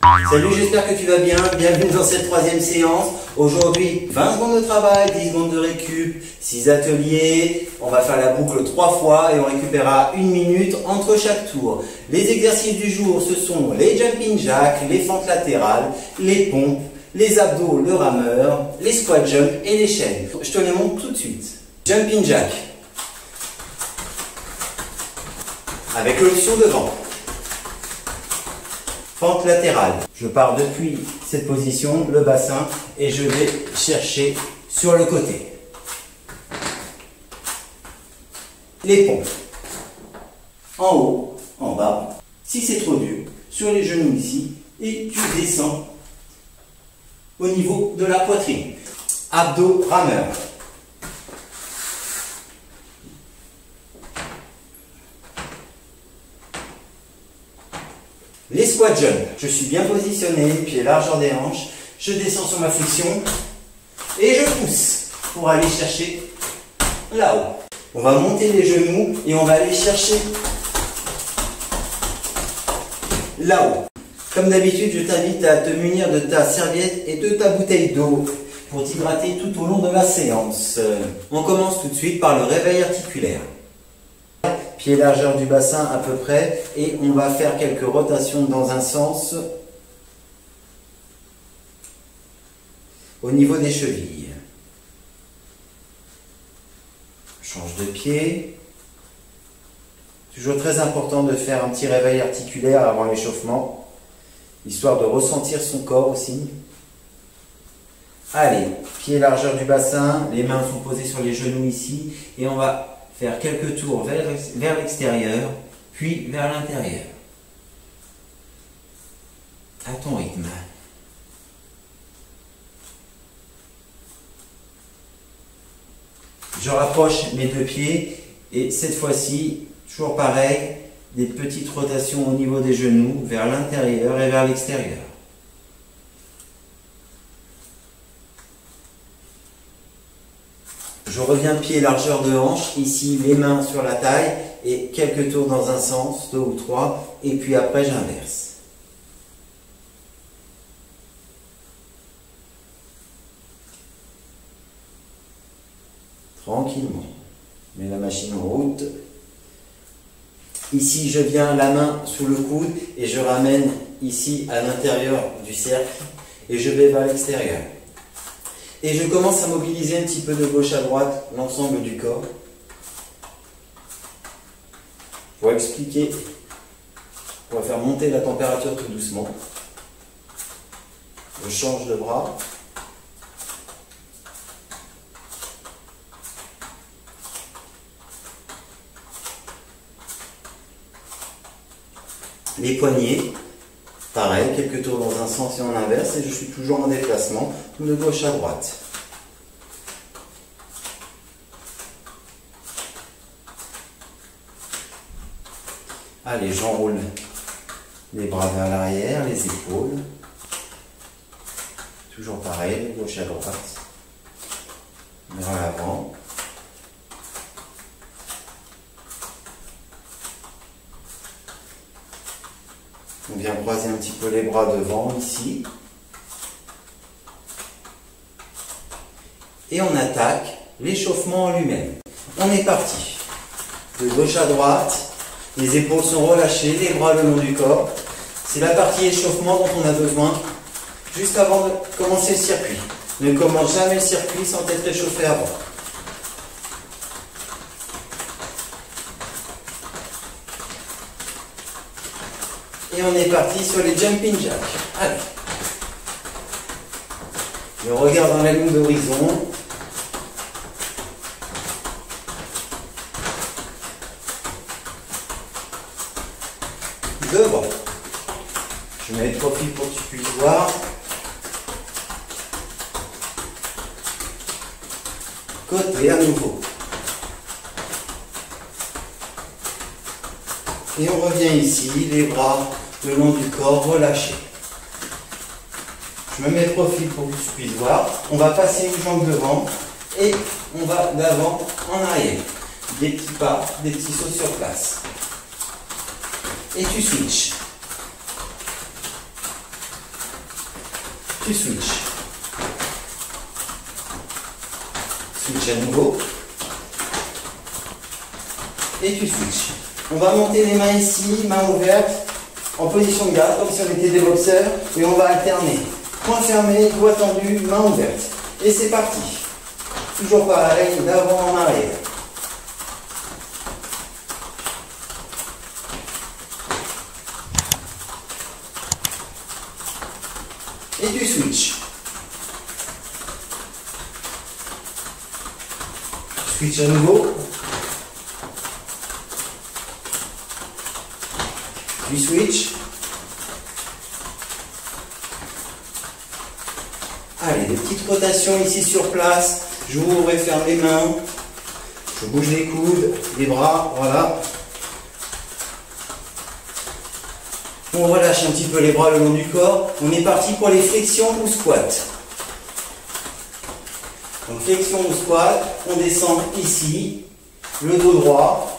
Salut, j'espère que tu vas bien. Bienvenue dans cette troisième séance. Aujourd'hui, 20 secondes de travail, 10 secondes de récup, 6 ateliers. On va faire la boucle 3 fois et on récupérera 1 minute entre chaque tour. Les exercices du jour, ce sont les jumping jacks, les fentes latérales, les pompes, les abdos, le rameur, les squat jump et les chaînes. Je te les montre tout de suite. Jumping jack. Avec l'option devant. Fente latérale. Je pars depuis cette position, le bassin, et je vais chercher sur le côté. Les pompes. En haut, en bas. Si c'est trop dur, sur les genoux ici, et tu descends au niveau de la poitrine. Abdos rameur. Les squat jump, je suis bien positionné, pied largeur des hanches, je descends sur ma flexion et je pousse pour aller chercher là-haut. On va monter les genoux et on va aller chercher là-haut. Comme d'habitude, je t'invite à te munir de ta serviette et de ta bouteille d'eau pour t'hydrater tout au long de la séance. On commence tout de suite par le réveil articulaire. Pied largeur du bassin à peu près, et on va faire quelques rotations dans un sens au niveau des chevilles. Change de pied. Toujours très important de faire un petit réveil articulaire avant l'échauffement, histoire de ressentir son corps aussi. Allez, pied largeur du bassin, les mains sont posées sur les genoux ici, et on va faire quelques tours vers l'extérieur, puis vers l'intérieur. À ton rythme. Je rapproche mes deux pieds et cette fois-ci, toujours pareil, des petites rotations au niveau des genoux, vers l'intérieur et vers l'extérieur. Je reviens pied largeur de hanche, ici les mains sur la taille et quelques tours dans un sens, 2 ou 3, et puis après j'inverse. Tranquillement. Mets la machine en route. Ici je viens la main sous le coude et je ramène ici à l'intérieur du cercle et je vais vers l'extérieur. Et je commence à mobiliser un petit peu de gauche à droite l'ensemble du corps. Pour expliquer, on va faire monter la température tout doucement. Je change de bras. Les poignets. Pareil, quelques tours dans un sens et en inverse, et je suis toujours en déplacement de gauche à droite. Allez, j'enroule les bras vers l'arrière, les épaules. Toujours pareil, de gauche à droite. Vers l'avant. On vient croiser un petit peu les bras devant, ici. Et on attaque l'échauffement en lui-même. On est parti. De gauche à droite, les épaules sont relâchées, les bras le long du corps. C'est la partie échauffement dont on a besoin juste avant de commencer le circuit. Ne commence jamais le circuit sans être échauffé avant. Et on est parti sur les jumping jacks. Allez. Je regarde dans la ligne d'horizon. Devant. Je mets le profil pour que tu puisses voir. Côté à nouveau. Et on revient ici, les bras le long du corps relâchés. Je me mets le profil pour que tu puisses voir. On va passer une jambe devant et on va d'avant en arrière. Des petits pas, des petits sauts sur place. Et tu switches. Tu switches. Switch à nouveau. Et tu switches. On va monter les mains ici, mains ouvertes, en position de garde, comme si on était des boxeurs. Et on va alterner. Poing fermé, doigt tendu, main ouverte. Et c'est parti. Toujours pareil, d'avant en arrière. Et tu switches. Switch à nouveau. Tu switch. Allez, des petites rotations ici sur place. J'ouvre et ferme les mains. Je bouge les coudes, les bras, voilà. On relâche un petit peu les bras le long du corps. On est parti pour les flexions ou squats. Donc flexion ou squat, on descend ici, le dos droit,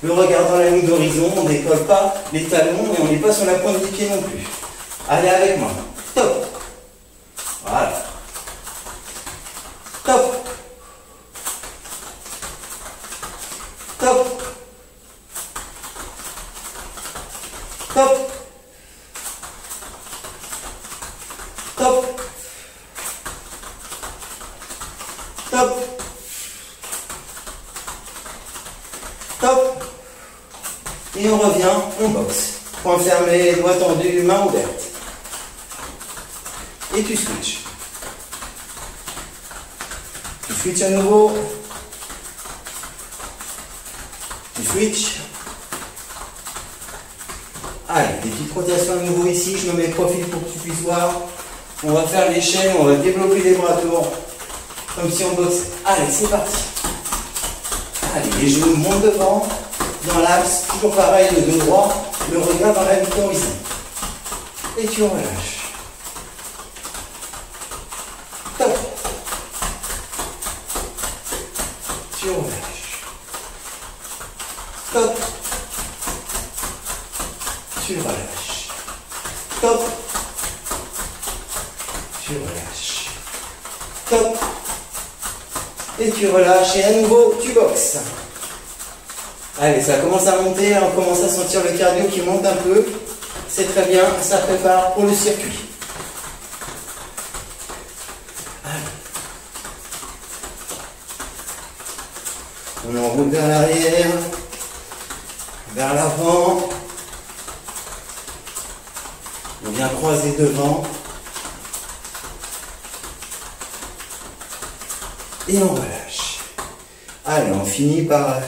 le regard dans la ligne d'horizon, on ne décolle pas les talons et on n'est pas sur la pointe du pied non plus. Allez avec moi. Top. Voilà. Top. Top. Top. Top. Top. Top. Et on revient, on boxe. Point fermé, doigt tendu, main ouverte. Et tu switches. Tu switches à nouveau. Tu switches. Allez, des petites rotations à nouveau ici. Je me mets profil pour que tu puisses voir. On va faire l'échelle, on va développer les bras tour. Comme si on boxe. Allez, c'est parti. Allez, les genoux montent devant. Dans l'axe, toujours pareil, le dos droit. Le regard dans la ligne d'horizon. Et tu relâches. Top. Tu relâches. Top. Tu relâches. Top. Tu relâches. Top. Et tu relâches. Et à nouveau, tu boxes. Allez, ça commence à monter. On commence à sentir le cardio qui monte un peu. C'est très bien. Ça prépare pour le circuit. Allez. On enroule vers l'arrière. Vers l'avant. On vient croiser devant. Et on relâche. Allez, on finit par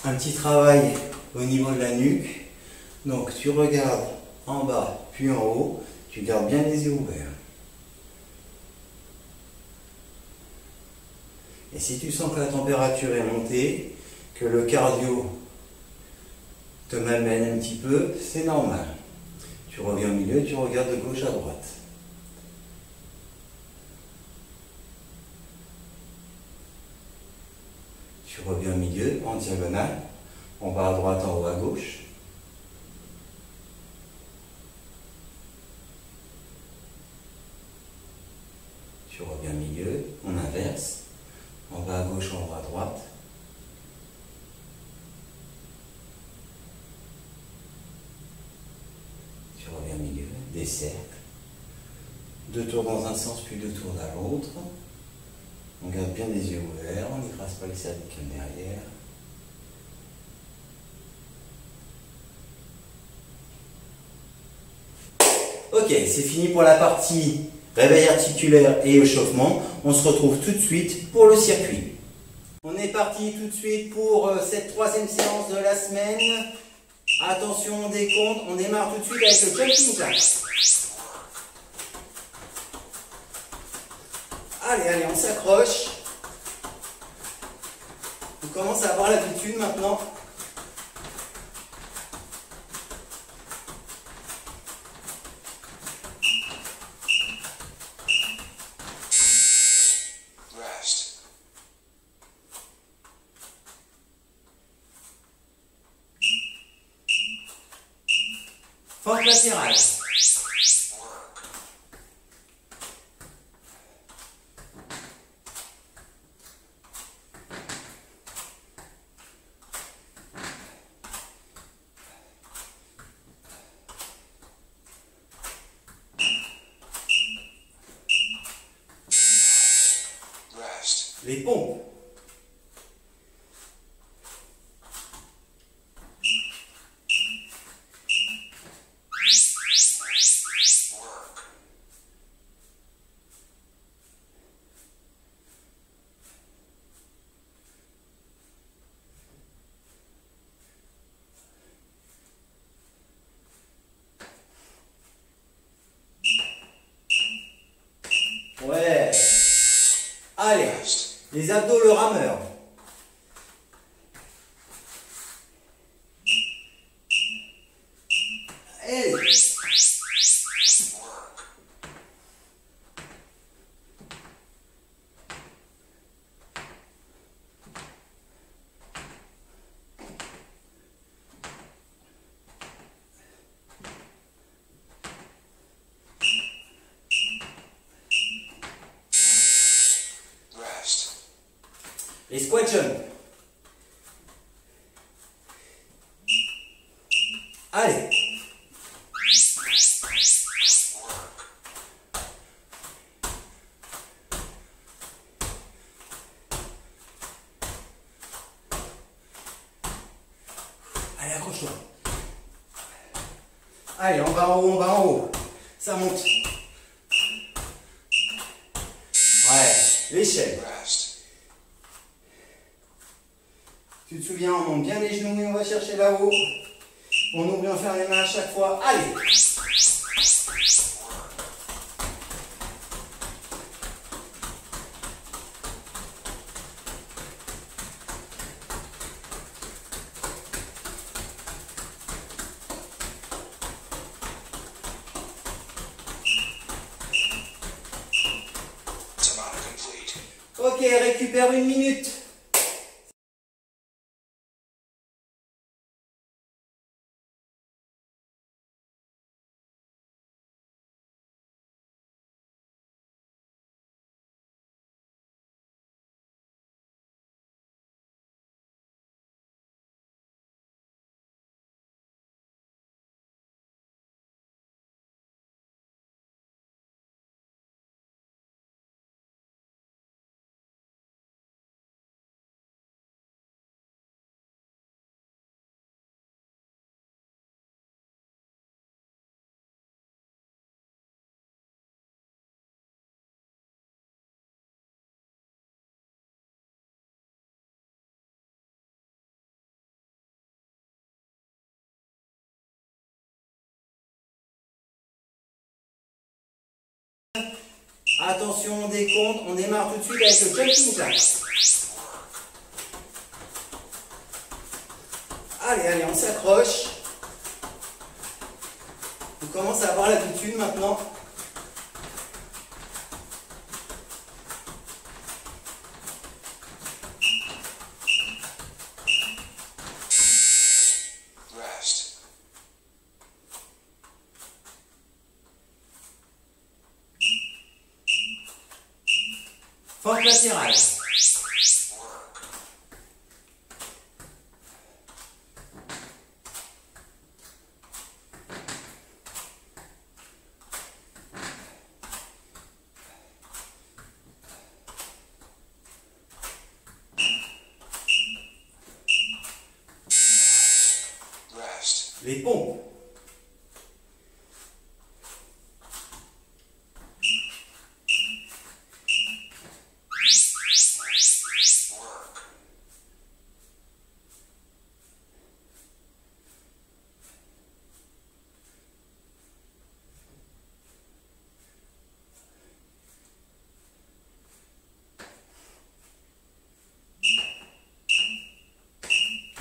un petit travail au niveau de la nuque. Donc tu regardes en bas puis en haut. Tu gardes bien les yeux ouverts. Et si tu sens que la température est montée, que le cardio te malmène un petit peu, c'est normal. Tu reviens au milieu, tu regardes de gauche à droite. Tu reviens au milieu, en diagonale. En bas à droite, en haut à gauche. Tu reviens au milieu, on inverse. En bas à gauche, en haut à droite. Tu reviens au milieu, des cercles. 2 tours dans un sens, puis 2 tours dans l'autre. On garde bien les yeux ouverts, on n'écrase pas les cervicales derrière. Ok, c'est fini pour la partie réveil articulaire et échauffement. On se retrouve tout de suite pour le circuit. On est parti tout de suite pour cette 3e séance de la semaine. Attention, on décompte. On démarre tout de suite avec le jumping jack. Allez, allez, on s'accroche. On commence à avoir l'habitude maintenant. Force latérale. Les pompes. Ouais. Allez, les abdos, le rameur. Allez. Les squat jump. Allez. Allez, accroche-toi. Allez, on va en haut, on va en haut. Ça monte. Ouais, l'échelle. Tu te souviens, on monte bien les genoux et on va chercher là-haut. On oublie de faire les mains à chaque fois. Allez! Ok, récupère une minute. Attention, on décompte, on démarre tout de suite avec le jumping jack. Allez, allez, on s'accroche. On commence à avoir l'habitude maintenant. Force latérale. Les pompes.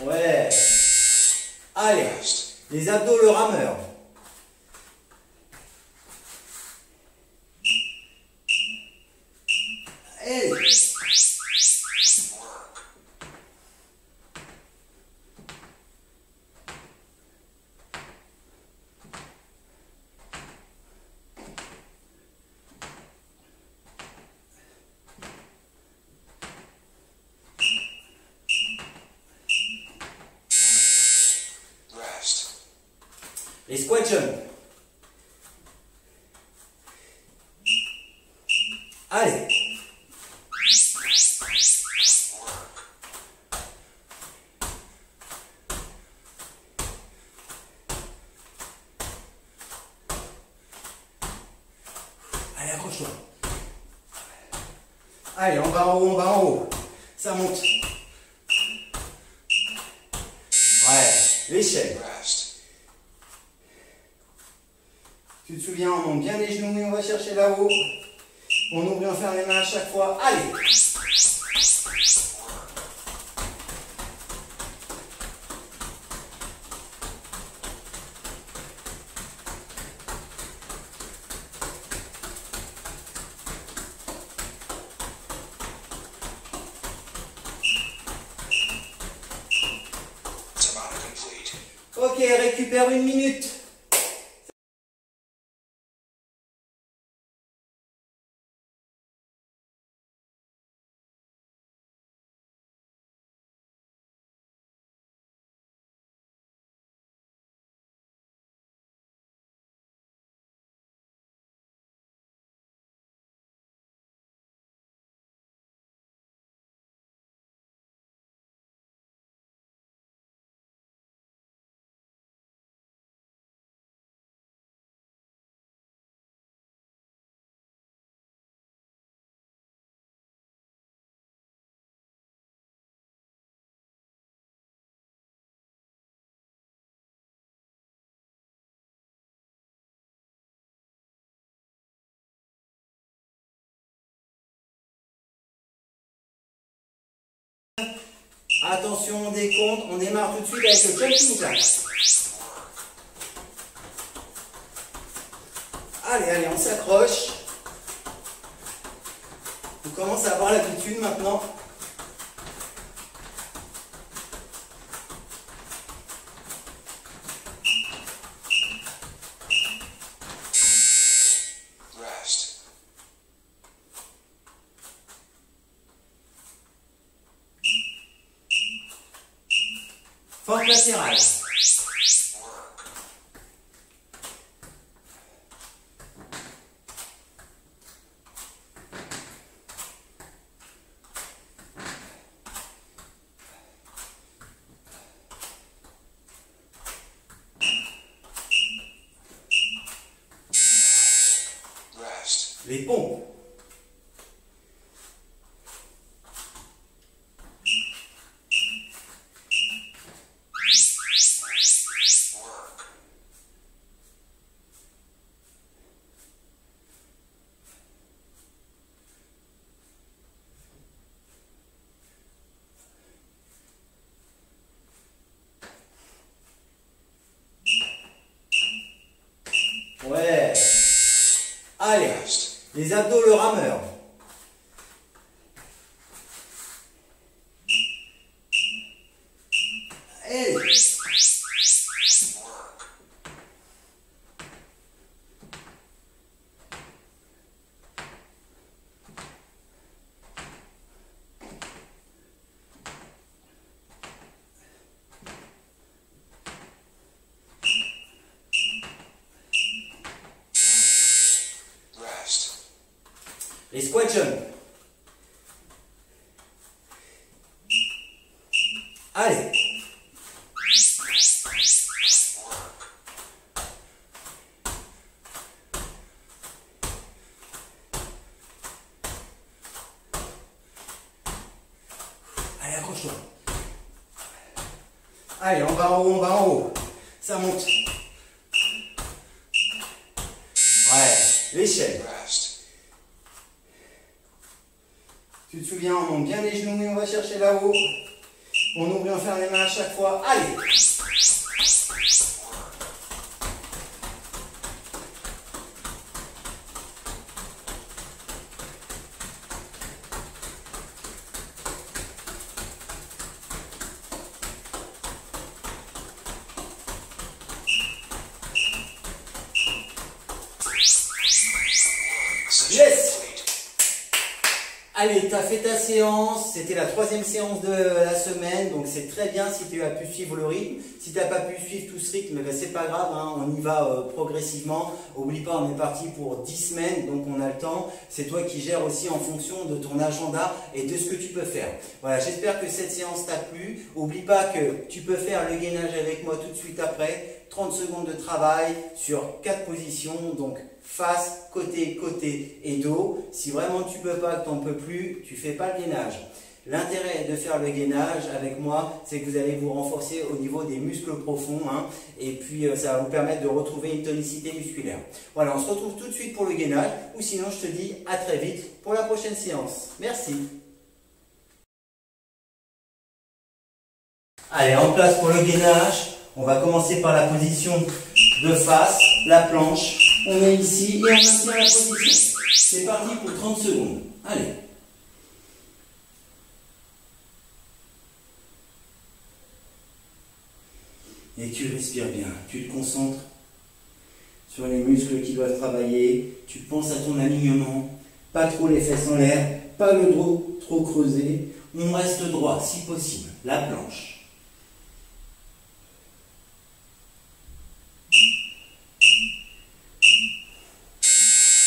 Ouais. Allez, les abdos, le rameur. Allez. Les squat jump. Allez. Allez, accroche-toi. Allez, on va en haut, on va en haut. Ça monte. Ouais, l'échelle. Tu te souviens, on monte bien les genoux et on va chercher là-haut. On ouvre et on ferme les mains à chaque fois. Allez. Ok, récupère une minute. Attention, on décompte, on démarre tout de suite avec le jumping jack. Allez, allez, on s'accroche. On commence à avoir l'habitude maintenant. Fente latérale. Les pompes. Ouais. Allez, les abdos, le rameur. Allez. Les squat jump. Allez. Allez, accroche-toi. Allez, on va en haut, on va en haut. Ça monte. Ouais, l'échelle. Tu te souviens, on monte bien les genoux et on va chercher là-haut. On ouvre et on ferme les mains à chaque fois. Allez. Yes. Allez, tu as fait ta séance, c'était la 3e séance de la semaine, donc c'est très bien si tu as pu suivre le rythme. Si tu n'as pas pu suivre tout ce rythme, ben c'est pas grave, hein, on y va progressivement. Oublie pas, on est parti pour 10 semaines, donc on a le temps. C'est toi qui gères aussi en fonction de ton agenda et de ce que tu peux faire. Voilà, j'espère que cette séance t'a plu. Oublie pas que tu peux faire le gainage avec moi tout de suite après. 30 secondes de travail sur 4 positions, donc face, côté, côté et dos. Si vraiment tu peux pas, que tu n'en peux plus, tu fais pas le gainage. L'intérêt de faire le gainage avec moi, c'est que vous allez vous renforcer au niveau des muscles profonds, hein, et puis ça va vous permettre de retrouver une tonicité musculaire. Voilà, on se retrouve tout de suite pour le gainage, ou sinon je te dis à très vite pour la prochaine séance. Merci. Allez, en place pour le gainage. On va commencer par la position de face, la planche. On est ici et on maintient la position. C'est parti pour 30 secondes. Allez. Et tu respires bien. Tu te concentres sur les muscles qui doivent travailler. Tu penses à ton alignement. Pas trop les fesses en l'air. Pas le dos trop creusé. On reste droit si possible. La planche.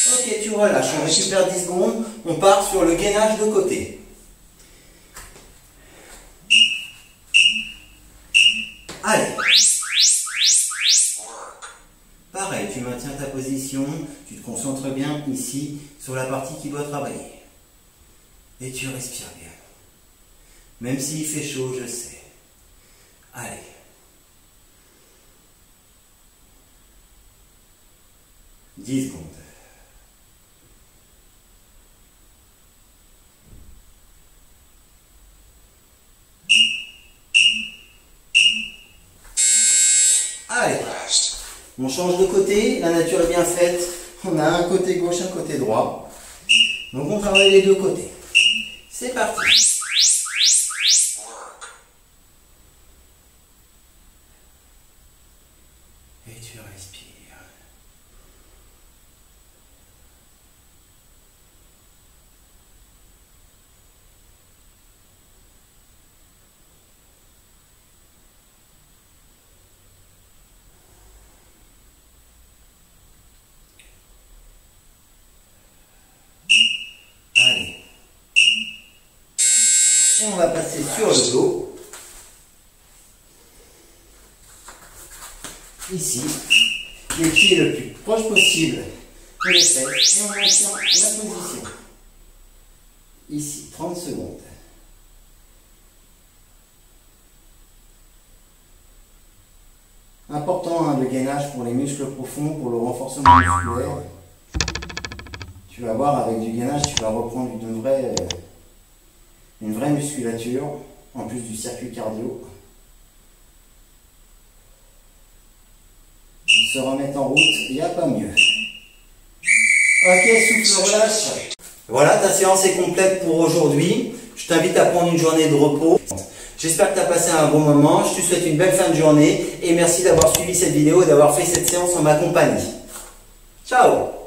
Ok, tu relâches, on récupère 10 secondes, on part sur le gainage de côté. Allez. Pareil, tu maintiens ta position, tu te concentres bien ici sur la partie qui doit travailler. Et tu respires bien. Même s'il fait chaud, je sais. Allez. « 10 secondes. Allez, on change de côté, la nature est bien faite, on a un côté gauche, un côté droit, donc on travaille les deux côtés. C'est parti. Et tu respires. Allez. Et on va passer sur le dos. Ici, les pieds le plus proche possible de les fesses et on maintient la position. Ici, 30 secondes. Important hein, le gainage pour les muscles profonds, pour le renforcement musculaire. Tu vas voir, avec du gainage, tu vas reprendre une vraie musculature, en plus du circuit cardio. On se remet en route, il n'y a pas mieux. Ok, souffle, relâche. Voilà, ta séance est complète pour aujourd'hui. Je t'invite à prendre une journée de repos. J'espère que tu as passé un bon moment. Je te souhaite une belle fin de journée et merci d'avoir suivi cette vidéo et d'avoir fait cette séance en ma compagnie. Ciao!